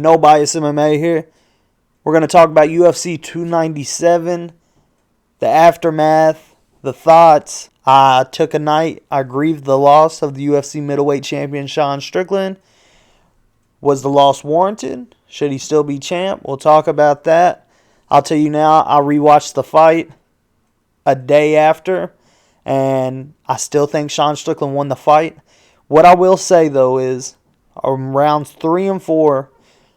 No Bias MMA here. We're going to talk about UFC 297, the aftermath, the thoughts. I took a night. I grieved the loss of the UFC middleweight champion Sean Strickland. Was the loss warranted? Should he still be champ? We'll talk about that. I'll tell you now, I rewatched the fight a day after, and I still think Sean Strickland won the fight. What I will say, though, is rounds 3 and 4,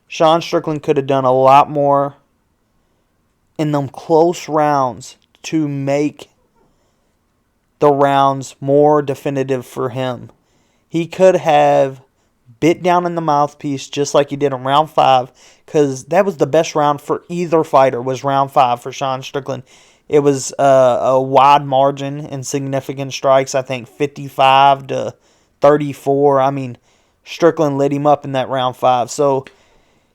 Sean Strickland could have done a lot more in them close rounds to make the rounds more definitive for him. He could have bit down in the mouthpiece just like he did in round 5, because that was the best round for either fighter, was round 5 for Sean Strickland. It was a wide margin in significant strikes, I think 55 to 34. I mean, Strickland lit him up in that round 5. So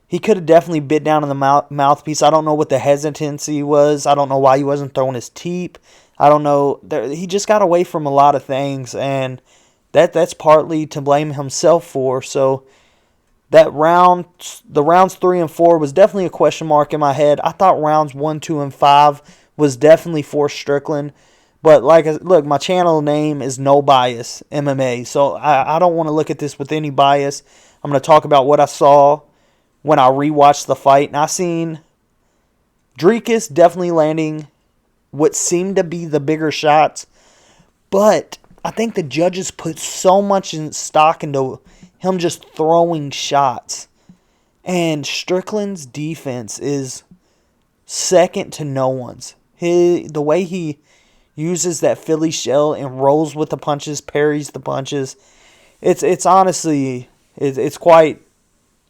he could have definitely bit down in the mouthpiece. I don't know what the hesitancy was. I don't know why he wasn't throwing his teep. I don't know. He just got away from a lot of things, and that's partly to blame himself for. So the rounds 3 and 4 was definitely a question mark in my head. I thought rounds 1, 2, and 5 was definitely for Strickland. But look, my channel name is No Bias MMA, so I don't want to look at this with any bias. I'm going to talk about what I saw when I rewatched the fight. And I seen Dricus definitely landing what seemed to be the bigger shots, but I think the judges put so much in stock into him just throwing shots. And Strickland's defense is second to no one's. The way he uses that Philly shell and rolls with the punches, parries the punches, it's honestly, it's quite,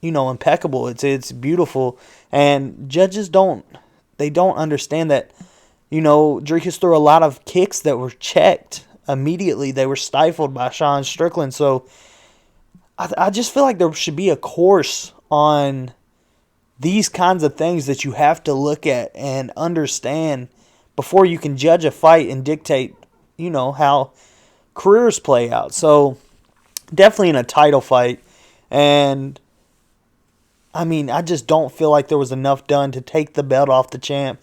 impeccable. It's beautiful. And judges don't understand that, Dricus threw a lot of kicks that were checked immediately. They were stifled by Sean Strickland. So I just feel like there should be a course on these kinds of things that you have to look at and understand before you can judge a fight and dictate, how careers play out. So definitely in a title fight. And I mean, I just don't feel like there was enough done to take the belt off the champ.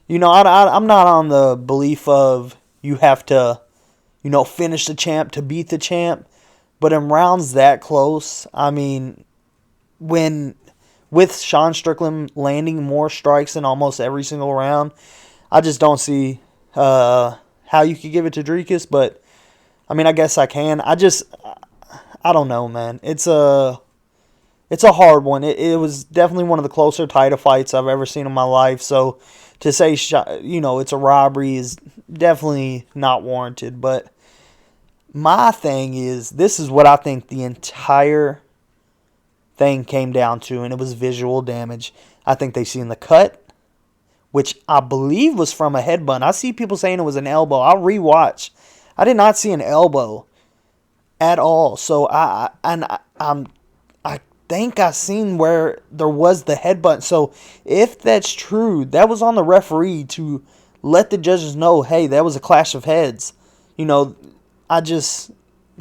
I'm not on the belief of you have to, finish the champ to beat the champ. But in rounds that close, I mean, with Sean Strickland landing more strikes in almost every single round, I just don't see how you could give it to Dricus. But, I mean, I guess I can. I don't know, man. It's a hard one. It was definitely one of the closer title fights I've ever seen in my life. So to say, it's a robbery is definitely not warranted. But my thing is, this is what I think the entire thing came down to, and it was visual damage. I think they seen the cut, which I believe was from a headbutt. I see people saying it was an elbow. I'll rewatch. I did not see an elbow at all. So I think I seen where there was the headbutt. So if that's true, that was on the referee to let the judges know, hey, that was a clash of heads.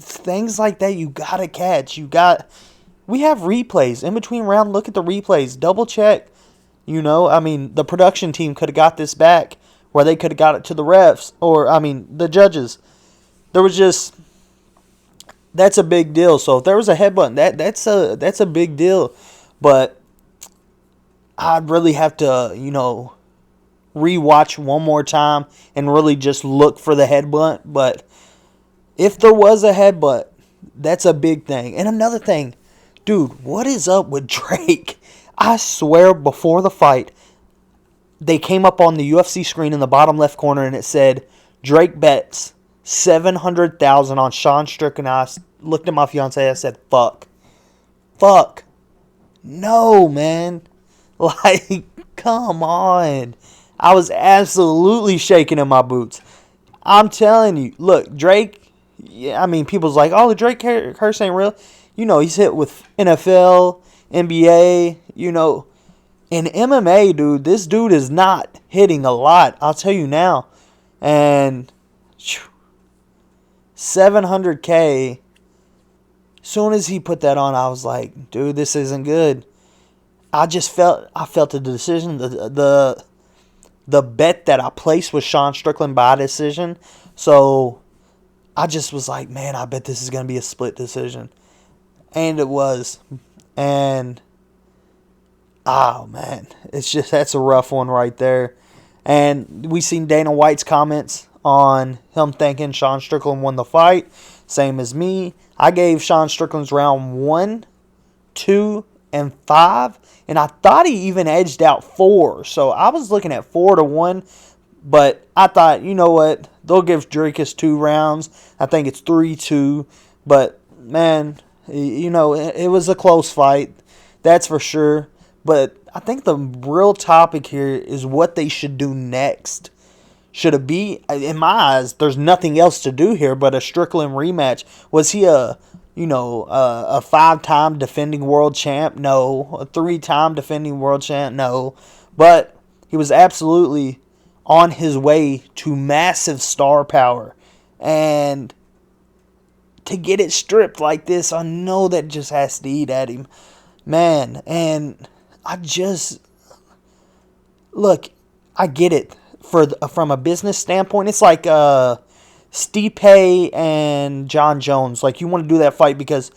Things like that you gotta catch. We have replays in between round. Look at the replays. Double check. The production team could have got this back, where they could have got it to the refs, or, the judges. That's a big deal. So if there was a headbutt, that's a big deal. But I'd really have to, rewatch one more time and really just look for the headbutt. But if there was a headbutt, that's a big thing. And another thing, dude, what is up with Drake? I swear before the fight, they came up on the UFC screen in the bottom left corner and it said, Drake bets $700,000 on Sean Strickland. I looked at my fiance. I said, fuck. No, man. Like, come on. I was absolutely shaking in my boots. I'm telling you. Look, Drake, people's like, oh, the Drake curse ain't real. He's hit with NFL, NBA, in MMA, dude, this dude is not hitting a lot. I'll tell you now. And $700K. Soon as he put that on, I was like, dude, this isn't good. I felt the decision, the bet that I placed was Sean Strickland by decision. So I just was like, man, I bet this is going to be a split decision. And it was. And, oh, man, that's a rough one right there. And we seen Dana White's comments on him thinking Sean Strickland won the fight. Same as me. I gave Sean Strickland's round 1, 2, and 5. And I thought he even edged out 4. So I was looking at 4-1. But I thought, you know what? They'll give Dricus 2 rounds. I think it's 3-2. But, man, it was a close fight. That's for sure. But I think the real topic here is what they should do next. Should it be, in my eyes, there's nothing else to do here but a Strickland rematch. Was he a 5-time defending world champ? No. A 3-time defending world champ? No. But he was absolutely on his way to massive star power. And to get it stripped like this, I know that just has to eat at him. Man, and look, I get it. From a business standpoint, it's like Stipe and John Jones. Like, you want to do that fight because,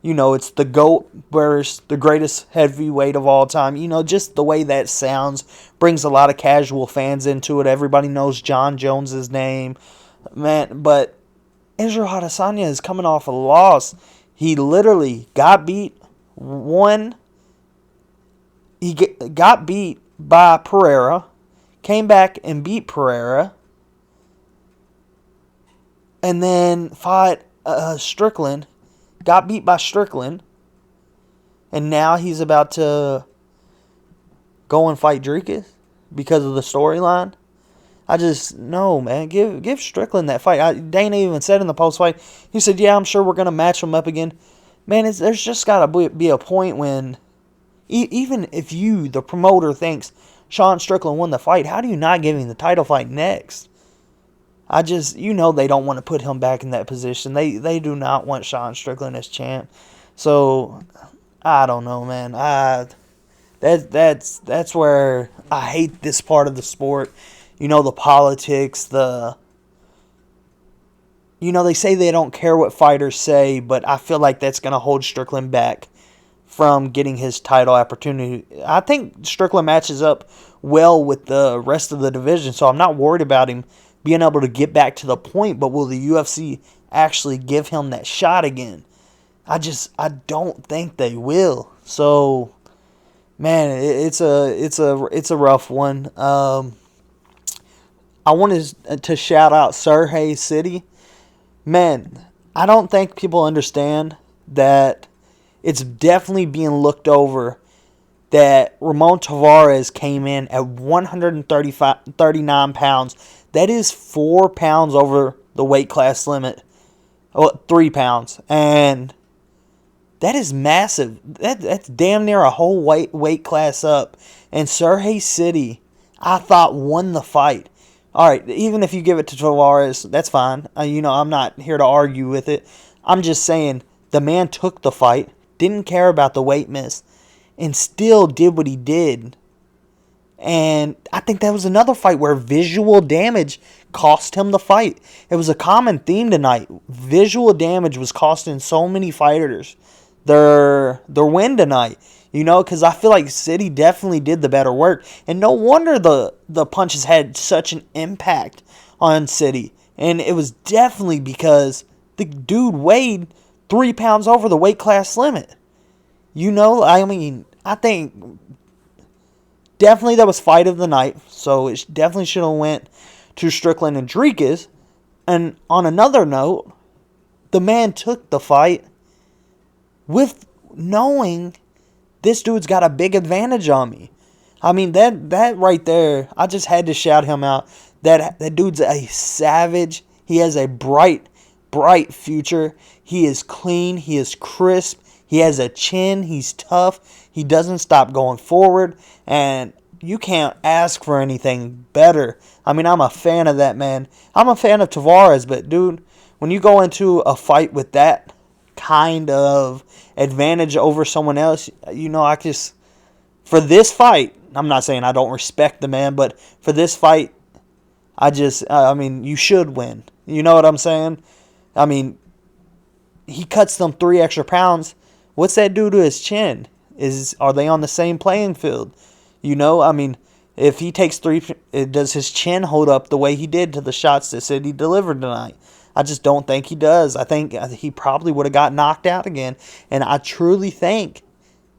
it's the GOAT versus the greatest heavyweight of all time. Just the way that sounds brings a lot of casual fans into it. Everybody knows John Jones' name. Man, but Israel Adesanya is coming off a loss. He literally got beat. He got beat by Pereira. Came back and beat Pereira. And then fought Strickland. Got beat by Strickland. And now he's about to go and fight Dricus because of the storyline. I just, no, man. Give Strickland that fight. Dana even said in the post-fight, he said, yeah, I'm sure we're going to match him up again. Man, there's just got to be a point when, even if you, the promoter, thinks Sean Strickland won the fight, how do you not give him the title fight next? They don't want to put him back in that position. They do not want Sean Strickland as champ. So, I don't know, man. That's where I hate this part of the sport. The politics, they say they don't care what fighters say, but I feel like that's going to hold Strickland back from getting his title opportunity. I think Strickland matches up well with the rest of the division, so I'm not worried about him being able to get back to the point, but will the UFC actually give him that shot again? I don't think they will. So, man, it's a rough one. I wanted to shout out Sergey City. Man, I don't think people understand that it's definitely being looked over that Ramon Tavares came in at 139 pounds. That is 4 pounds over the weight class limit. 3 pounds. And that is massive. That's damn near a whole weight class up. And Sergey City, I thought, won the fight. All right, even if you give it to Tavares, that's fine. I'm not here to argue with it. I'm just saying the man took the fight, didn't care about the weight miss, and still did what he did. And I think that was another fight where visual damage cost him the fight. It was a common theme tonight. Visual damage was costing so many fighters their win tonight. Because I feel like City definitely did the better work. And no wonder the punches had such an impact on City. And it was definitely because the dude weighed 3 pounds over the weight class limit. I think definitely that was fight of the night. So it definitely should have went to Strickland and Dricus. And on another note, the man took the fight with knowing this dude's got a big advantage on me. That right there, I just had to shout him out. That dude's a savage. He has a bright future. He is clean. He is crisp. He has a chin. He's tough. He doesn't stop going forward. And you can't ask for anything better. I'm a fan of that man. I'm a fan of Tavares, but dude, when you go into a fight with that kind of advantage over someone else, I just for this fight, I'm not saying I don't respect the man, but for this fight, I mean, you should win. You know what I'm saying? I mean, he cuts them 3 extra pounds. What's that do to his chin? Are they on the same playing field? You know, I mean, if he takes 3, does his chin hold up the way he did to the shots that said he delivered tonight? I just don't think he does. I think he probably would have got knocked out again. And I truly think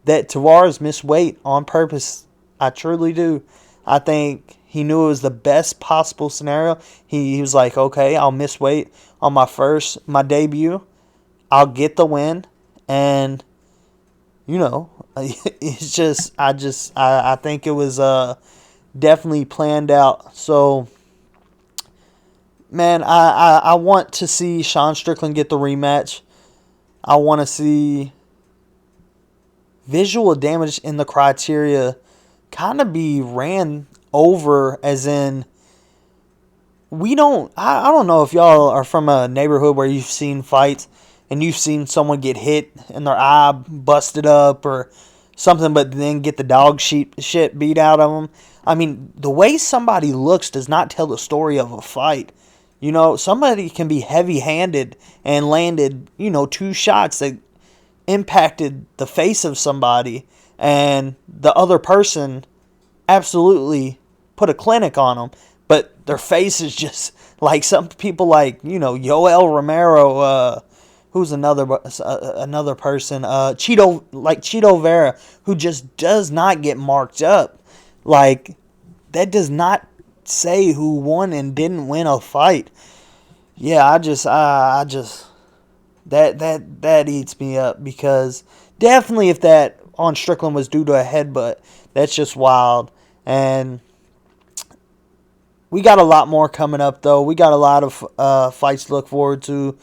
that Tavares missed weight on purpose. I truly do. I think he knew it was the best possible scenario. He was like, okay, I'll miss weight on my debut. I'll get the win. And, you know, it's just, I think it was definitely planned out. So, man, I want to see Sean Strickland get the rematch. I want to see visual damage in the criteria kind of be ran over, as in, I don't know if y'all are from a neighborhood where you've seen fights and you've seen someone get hit and their eye busted up or something, but then get the dog shit beat out of them. I mean, the way somebody looks does not tell the story of a fight. You know, somebody can be heavy-handed and landed, 2 shots that impacted the face of somebody, and the other person absolutely put a clinic on them, but their face is just like some people like, Yoel Romero, who's another person, Cheeto Vera, who just does not get marked up. Like, that does not say who won and didn't win a fight. Yeah, that eats me up, because definitely if that on Strickland was due to a headbutt, that's just wild. And we got a lot more coming up, though. We got a lot of fights to look forward to.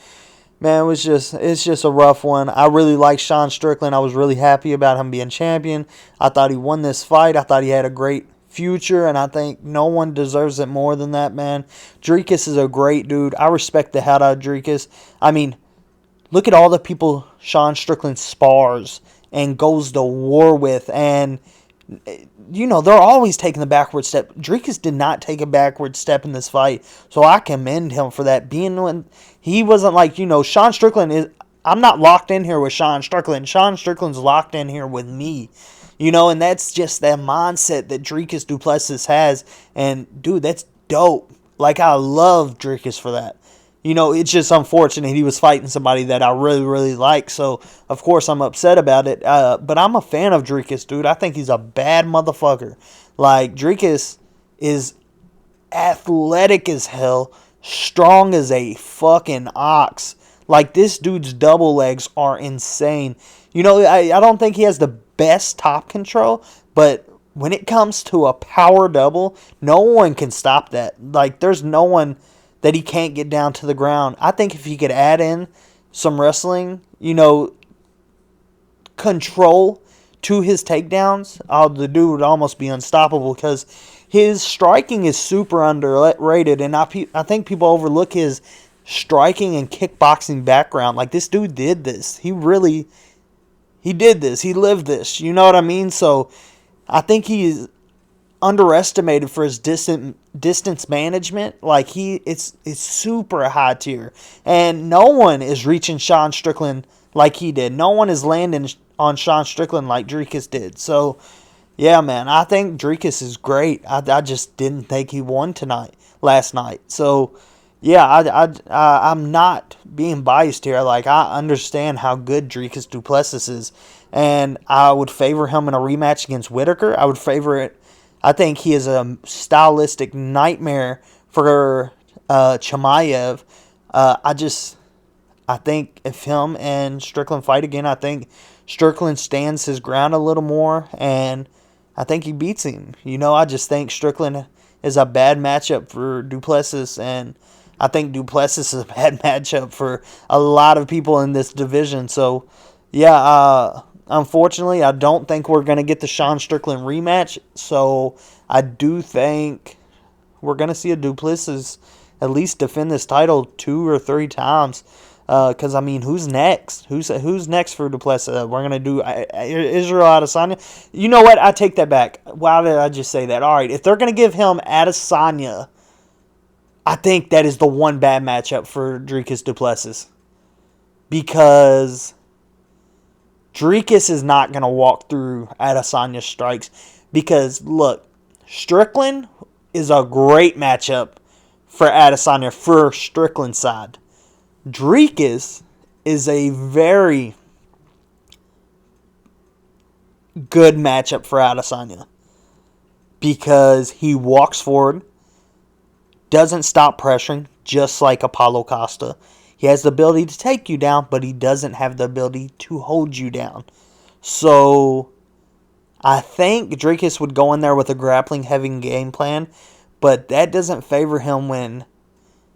Man, it's just a rough one. I really like Sean Strickland. I was really happy about him being champion. I thought he won this fight. I thought he had a great future, and I think no one deserves it more than that, man. Dricus is a great dude. I respect the hell out of Dricus. I mean, look at all the people Sean Strickland spars and goes to war with, and they're always taking the backward step. Dricus did not take a backward step in this fight, so I commend him for that. He wasn't like, Sean Strickland is. I'm not locked in here with Sean Strickland. Sean Strickland's locked in here with me. And that's just that mindset that Dricus du Plessis has. And, dude, that's dope. Like, I love Dricus for that. It's just unfortunate he was fighting somebody that I really, really like. So, of course, I'm upset about it. But I'm a fan of Dricus, dude. I think he's a bad motherfucker. Like, Dricus is athletic as hell, strong as a fucking ox. Like, this dude's double legs are insane. I don't think he has the best top control, but when it comes to a power double, no one can stop that. Like, there's no one that he can't get down to the ground. I think if he could add in some wrestling, control to his takedowns, the dude would almost be unstoppable, because his striking is super underrated, and I think people overlook his striking and kickboxing background. Like, this dude did this. He did this. He lived this. You know what I mean? So I think he's underestimated for his distance management. Like, it's super high tier, and no one is reaching Sean Strickland like he did. No one is landing on Sean Strickland like Dricus did. So yeah, man, I think Dricus is great. I just didn't think he won last night. So yeah, I'm not being biased here. Like, I understand how good Dricus du Plessis is, and I would favor him in a rematch against Whitaker. I would favor it. I think he is a stylistic nightmare for Chimaev. I think if him and Strickland fight again, I think Strickland stands his ground a little more, and I think he beats him. I just think Strickland is a bad matchup for du Plessis, and I think du Plessis is a bad matchup for a lot of people in this division. So, yeah, unfortunately, I don't think we're going to get the Sean Strickland rematch. So, I do think we're going to see a du Plessis at least defend this title 2 or 3 times. Because, I mean, who's next? Who's next for Duplessis? We're going to do Israel Adesanya. You know what? I take that back. Why did I just say that? All right, if they're going to give him Adesanya, I think that is the one bad matchup for Dricus Duplessis. Because Dricus is not going to walk through Adesanya's strikes. Because, look, Strickland is a great matchup for Adesanya for Strickland's side. Dricus is a very good matchup for Adesanya because he walks forward, doesn't stop pressuring, just like Apollo Costa. He has the ability to take you down, but he doesn't have the ability to hold you down. So I think Dricus would go in there with a grappling heavy game plan, but that doesn't favor him when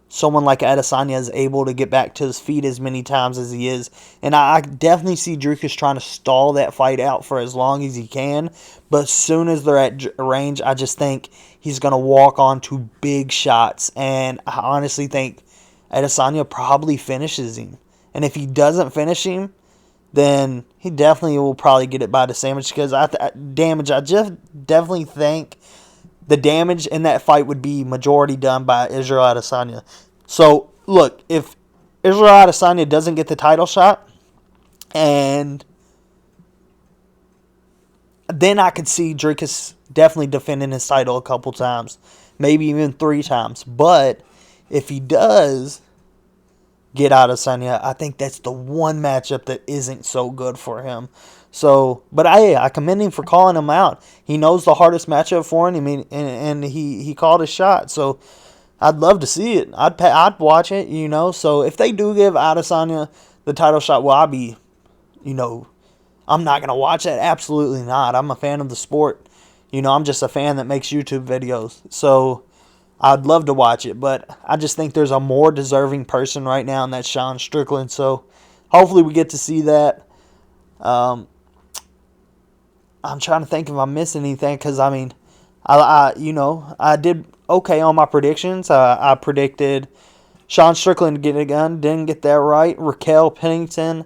someone like Adesanya is able to get back to his feet as many times as he is. And I definitely see Dricus trying to stall that fight out for as long as he can. But as soon as they're at range, I just think he's going to walk on to big shots. And I honestly think Adesanya probably finishes him. And if he doesn't finish him, then he definitely will probably get it by the damage. Because I just definitely think the damage in that fight would be majority done by Israel Adesanya. So, look, if Israel Adesanya doesn't get the title shot, and then I could see Dricus definitely defending his title a couple times, maybe even 3 times. But if he does get Adesanya, I think that's the one matchup that isn't so good for him. So, but I commend him for calling him out. He knows the hardest matchup for him. I mean, and he called his shot. So, I'd love to see it. I'd watch it. So if they do give Adesanya the title shot, will I be, I'm not gonna watch that? Absolutely not. I'm a fan of the sport. I'm just a fan that makes YouTube videos. So I'd love to watch it, but I just think there's a more deserving person right now, and that's Sean Strickland. So hopefully we get to see that. I'm trying to think if I'm missing anything because, I mean, I did okay on my predictions. I predicted Sean Strickland to get it done. Didn't get that right. Raquel Pennington,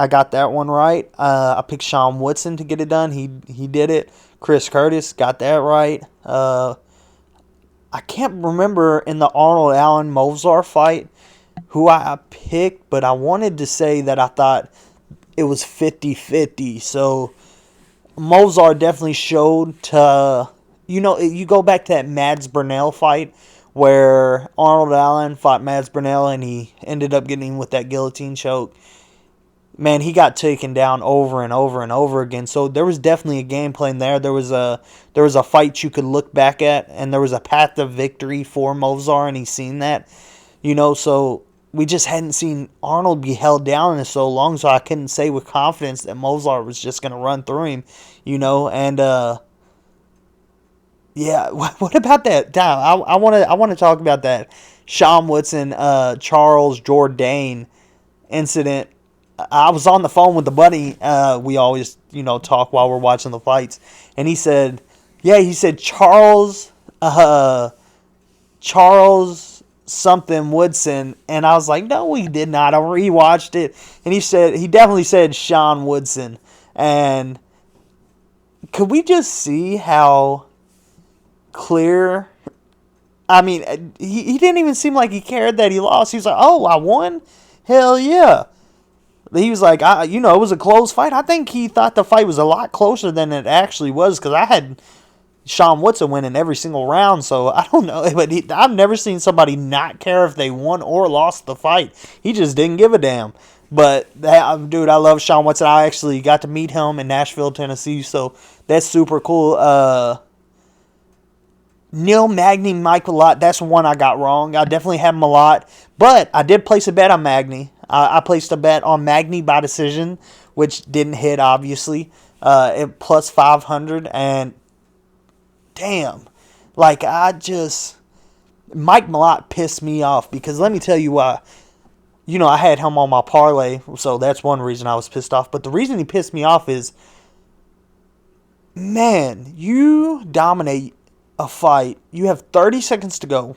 I got that one right. I picked Sean Woodson to get it done. He did it. Chris Curtis, got that right. I can't remember in the Arnold Allen Movsar fight who I picked, but I wanted to say that I thought it was 50-50. So Movsar definitely showed to, you go back to that Mads Burnell fight where Arnold Allen fought Mads Burnell and he ended up getting with that guillotine choke. Man, he got taken down over and over and over again. So there was definitely a game plan there. There was a fight you could look back at, and there was a path to victory for Movsar, and he's seen that. So we just hadn't seen Arnold be held down in so long, so I couldn't say with confidence that Movsar was just going to run through him, and yeah, what about that? I want to talk about that Sean Woodson, Charles Jourdain incident. I was on the phone with the buddy. We always, talk while we're watching the fights, and he said, Charles something Woodson, and I was like, no, he did not. I rewatched it, and he definitely said Sean Woodson, and could we just see how clear? I mean, he didn't even seem like he cared that he lost. He was like, oh, I won? Hell yeah. He was like, it was a close fight. I think he thought the fight was a lot closer than it actually was because I had Sean Woodson winning every single round. So I don't know. But I've never seen somebody not care if they won or lost the fight. He just didn't give a damn. But, dude, I love Sean Woodson. I actually got to meet him in Nashville, Tennessee. So that's super cool. Neil Magny, Mike a lot. That's one I got wrong. I definitely have him a lot. But I did place a bet on Magny. I placed a bet on Magny by decision, which didn't hit, obviously, at plus 500. And, damn, Mike Malott pissed me off because let me tell you why. I had him on my parlay, so that's one reason I was pissed off. But the reason he pissed me off is, man, you dominate a fight. You have 30 seconds to go,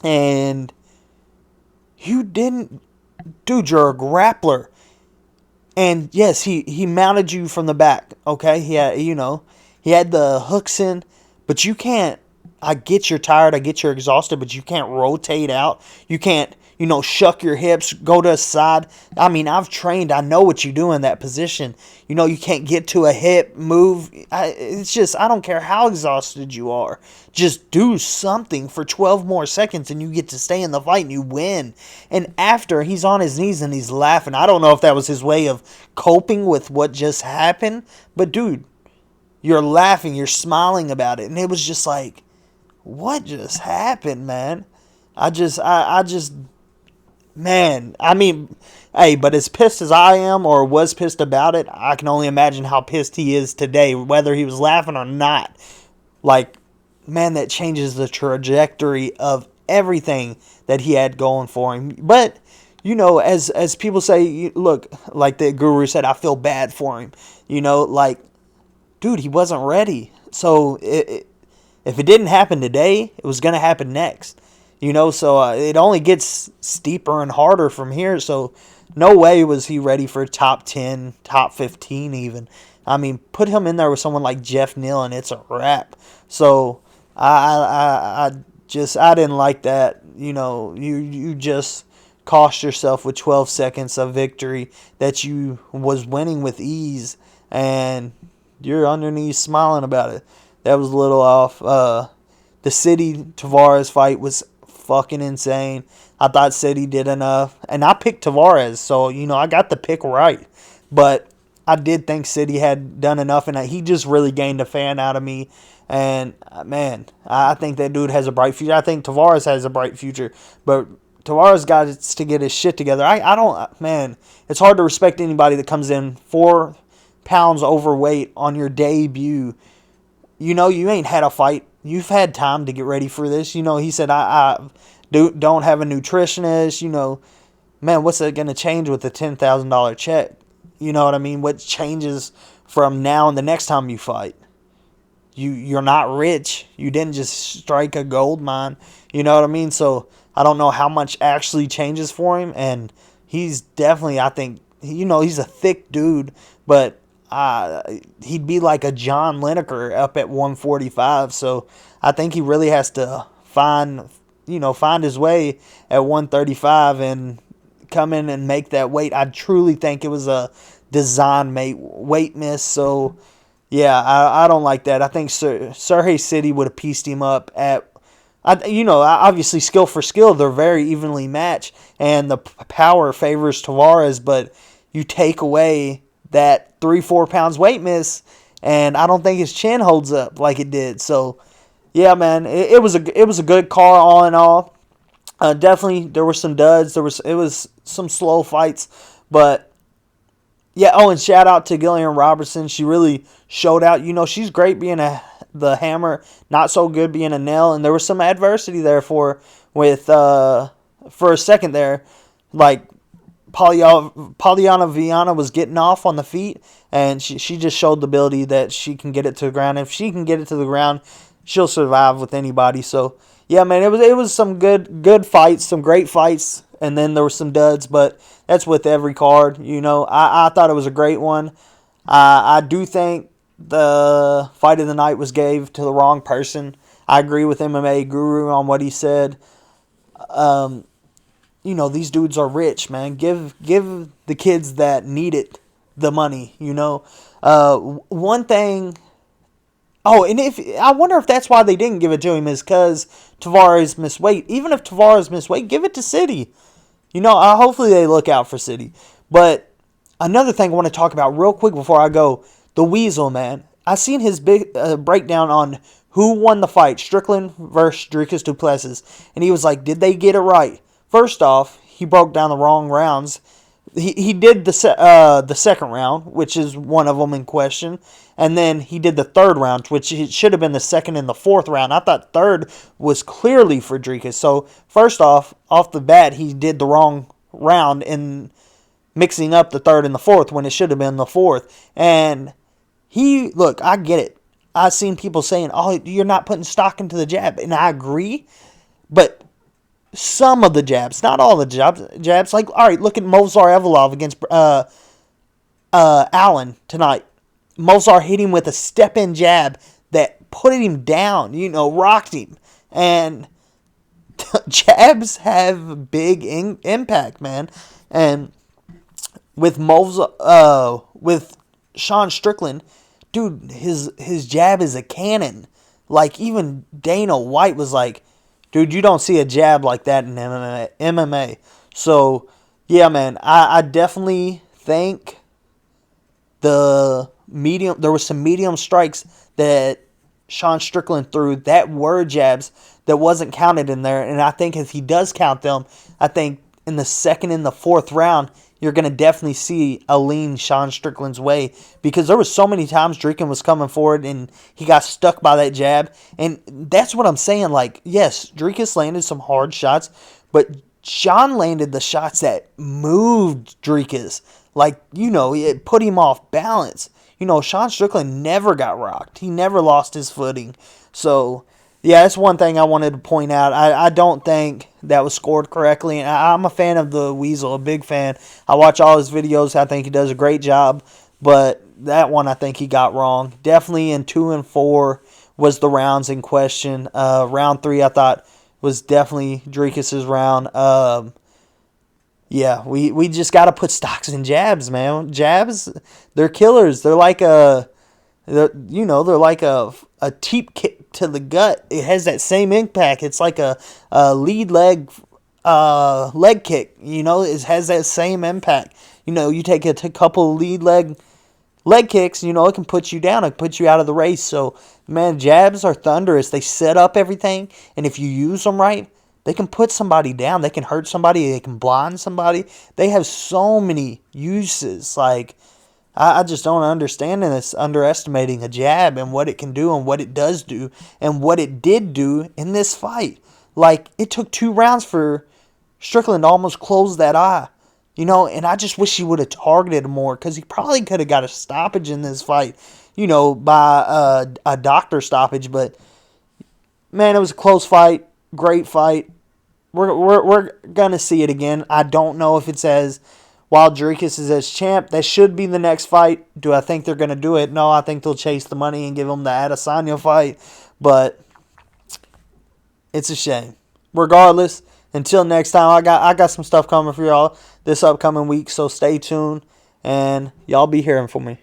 and you didn't dude, you're a grappler. And yes, he mounted you from the back. Okay, he had the hooks in, but you can't. I get you're tired. I get you're exhausted, but you can't rotate out. You can't, shuck your hips, go to a side. I mean, I've trained. I know what you do in that position. You can't get to a hip move. It's just, I don't care how exhausted you are. Just do something for 12 more seconds and you get to stay in the fight and you win. And after, he's on his knees and he's laughing. I don't know if that was his way of coping with what just happened, but dude, you're laughing, you're smiling about it. And it was just like, what just happened, man? I just, man, I mean, hey, but as pissed as I am or was pissed about it, I can only imagine how pissed he is today, whether he was laughing or not. Like, man, that changes the trajectory of everything that he had going for him. But, as people say, look, like the guru said, I feel bad for him. Like, dude, he wasn't ready. So if it didn't happen today, it was going to happen next. So it only gets steeper and harder from here. So no way was he ready for top 10, top 15 even. I mean, put him in there with someone like Jeff Neal and it's a wrap. So I didn't like that. You just cost yourself with 12 seconds of victory that you was winning with ease, and you're underneath smiling about it. That was a little off. The City Tavares fight was fucking insane. I thought City did enough, and I picked Tavares, so I got the pick right. But I did think City had done enough, and he just really gained a fan out of me. And man, I think that dude has a bright future. I think Tavares has a bright future, but Tavares got to get his shit together. I don't, man. It's hard to respect anybody that comes in 4 pounds overweight on your debut. You ain't had a fight. You've had time to get ready for this. He said, I don't have a nutritionist. Man, what's that going to change with the $10,000 check? You know what I mean? What changes from now and the next time you fight? You're not rich. You didn't just strike a gold mine. You know what I mean? So I don't know how much actually changes for him. And he's definitely, I think, he's a thick dude, but he'd be like a John Lineker up at 145. So I think he really has to find his way at 135 and come in and make that weight. I truly think it was a design weight miss. So yeah, I don't like that. I think Sergey City would have pieced him up at, obviously skill for skill, they're very evenly matched, and the power favors Tavares, but you take away that 3-4 pounds weight miss, and I don't think his chin holds up like it did. So yeah, man, it was a good call all in all. Definitely there were some duds. It was some slow fights, but yeah. Oh, and shout out to Gillian Robertson. She really showed out. She's great being the hammer, not so good being a nail, and there was some adversity there for a second there, like Polyana Viana was getting off on the feet, and she just showed the ability that she can get it to the ground. If she can get it to the ground, she'll survive with anybody. So yeah, man, it was some good fights, some great fights, and then there were some duds, but that's with every card. I thought it was a great one. I do think the fight of the night was gave to the wrong person. I agree with MMA Guru on what he said. These dudes are rich, man. Give the kids that need it the money, One thing. Oh, and I wonder if that's why they didn't give it to him is because Tavares missed weight. Even if Tavares missed weight, give it to City. Hopefully they look out for City. But another thing I want to talk about real quick before I go, the Weasel, man. I seen his big breakdown on who won the fight, Strickland versus Dricus du Plessis, and he was like, did they get it right? First off, he broke down the wrong rounds. He did the second round, which is one of them in question, and then he did the third round, which it should have been the second and the fourth round. I thought third was clearly for Dricus. So first off the bat, he did the wrong round in mixing up the third and the fourth when it should have been the fourth. And look, I get it. I've seen people saying, "Oh, you're not putting stock into the jab," and I agree, but some of the jabs, not all the jabs. Like, all right, look at Movsar Evloev against Allen tonight. Movsar hit him with a step-in jab that put him down, rocked him. And jabs have big impact, man. And with with Sean Strickland, dude, his jab is a cannon. Like, even Dana White was like, dude, you don't see a jab like that in MMA. So, yeah, man, I definitely think there was some medium strikes that Sean Strickland threw that were jabs that wasn't counted in there. And I think if he does count them, I think in the second and the fourth round, you're going to definitely see a lean Sean Strickland's way, because there was so many times Draken was coming forward and he got stuck by that jab. And that's what I'm saying. Like, yes, Drakus landed some hard shots, but Sean landed the shots that moved Drakus. Like, it put him off balance. Sean Strickland never got rocked. He never lost his footing. So, yeah, that's one thing I wanted to point out. I don't think that was scored correctly. And I'm a fan of the Weasel, a big fan. I watch all his videos. I think he does a great job. But that one I think he got wrong. Definitely in 2 and 4 was the rounds in question. Round 3 I thought was definitely Drakus' round. Yeah, we just got to put stocks in jabs, man. Jabs, they're killers. They're like they're like a teep kick to the gut. It has that same impact. It's like a lead leg kick. It has that same impact. You take a couple lead leg kicks, it can put you down. It can put you out of the race. So, man, jabs are thunderous. They set up everything, and if you use them right, they can put somebody down. They can hurt somebody. They can blind somebody. They have so many uses. Like, I just don't understand this, underestimating a jab and what it can do and what it does do and what it did do in this fight. Like, it took 2 rounds for Strickland to almost close that eye. And I just wish he would have targeted him more, because he probably could have got a stoppage in this fight, by a doctor stoppage. But, man, it was a close fight. Great fight. We're going to see it again. I don't know if it's as while Drakus is as champ. That should be the next fight. Do I think they're going to do it? No, I think they'll chase the money and give him the Adesanya fight. But it's a shame. Regardless, until next time, I got some stuff coming for y'all this upcoming week, so stay tuned, and y'all be hearing from me.